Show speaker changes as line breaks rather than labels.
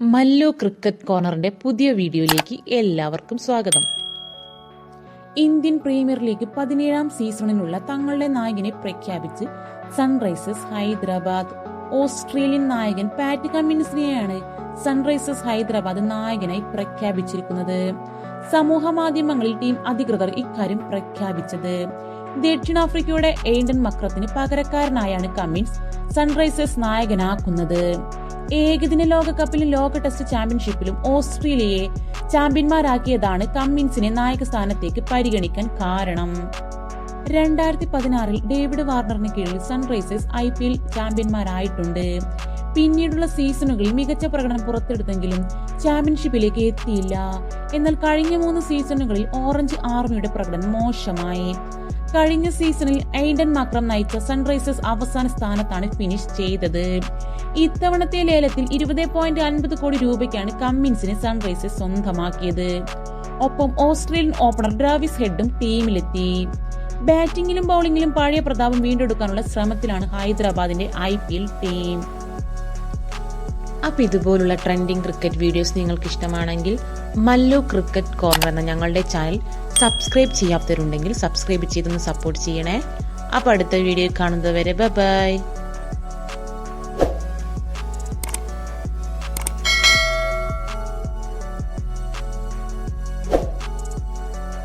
Mallu cricket കോർണറിന്റെ പുതിയ വീഡിയോയിലേക്ക് എല്ലാവർക്കും സ്വാഗതം. ഇന്ത്യൻ പ്രീമിയർ ലീഗ് 17ാം സീസണിനുള്ള തങ്ങളുടെ നായകനെ പ്രഖ്യാപിച്ച് സൺറൈസേഴ്സ് ഹൈദരാബാദ്. ഓസ്ട്രേലിയൻ നായകൻ പാറ്റ് കമ്മിൻസിനെയാണ് സൺറൈസേഴ്സ് ഹൈദരാബാദ് നായകനായി പ്രഖ്യാപിച്ചിരിക്കുന്നത്. സമൂഹ മാധ്യമങ്ങളിൽ ടീം അധികൃതർ ഇക്കാര്യം പ്രഖ്യാപിച്ചത്. ദക്ഷിണാഫ്രിക്കയുടെ എയ്ഡൻ മക്രത്തിന് പകരക്കാരനായാണ് കമ്മിൻസ് സൺറൈസേഴ്സ് നായകനാക്കുന്നത്. ഏകദിന ലോകകപ്പിലും ലോക ടെസ്റ്റ് ചാമ്പ്യൻഷിപ്പിലും ഓസ്ട്രേലിയയെ ചാമ്പ്യന്മാരാക്കിയതാണ് കമ്മിൻസിനെ നായക സ്ഥാനത്തേക്ക് പരിഗണിക്കാൻ കാരണം. 2016 ഡേവിഡ് വാർണറിന് കീഴിൽ സൺറൈസേഴ്സ് IPL ചാമ്പ്യന്മാരായിട്ടുണ്ട്. പിന്നീടുള്ള സീസണുകളിൽ മികച്ച പ്രകടനം പുറത്തെടുത്തെങ്കിലും ചാമ്പ്യൻഷിപ്പിലേക്ക് എത്തിയില്ല. എന്നാൽ കഴിഞ്ഞ 3 സീസണുകളിൽ ഓറഞ്ച് ആർമിയുടെ പ്രകടനം മോശമായി. കഴിഞ്ഞ സീസണിൽ എയ്ഡൻ മക്രം നയിച്ച സൺറൈസേഴ്സ് അവസാന സ്ഥാനത്താണ് ഫിനിഷ് ചെയ്തത്. ഇത്തവണത്തെ ലേലത്തിൽ 20.50 കോടി രൂപയ്ക്കാണ് കമ്മിൻസിനെ സൺറൈസേഴ്സ് സ്വന്തമാക്കിയത്. ഒപ്പം ഓസ്ട്രേലിയൻ ഓപ്പണർ ട്രാവിസ് ഹെഡും ടീമിലെത്തി. ബാറ്റിംഗിലും ബൌളിംഗിലും പഴയ പ്രതാപം വീണ്ടെടുക്കാനുള്ള ശ്രമത്തിലാണ് ഹൈദരാബാദിന്റെ IPL ടീം. അപ്പോൾ ഇതുപോലുള്ള ട്രെൻഡിങ് ക്രിക്കറ്റ് വീഡിയോസ് നിങ്ങൾക്ക് ഇഷ്ടമാണെങ്കിൽ മല്ലു ക്രിക്കറ്റ് കോർണർ എന്ന ഞങ്ങളുടെ ചാനൽ സബ്സ്ക്രൈബ് ചെയ്യാത്തവരുണ്ടെങ്കിൽ സബ്സ്ക്രൈബ് ചെയ്തൊന്ന് സപ്പോർട്ട് ചെയ്യണേ. അപ്പോൾ അടുത്ത വീഡിയോ കാണുന്നതുവരെ ബൈ.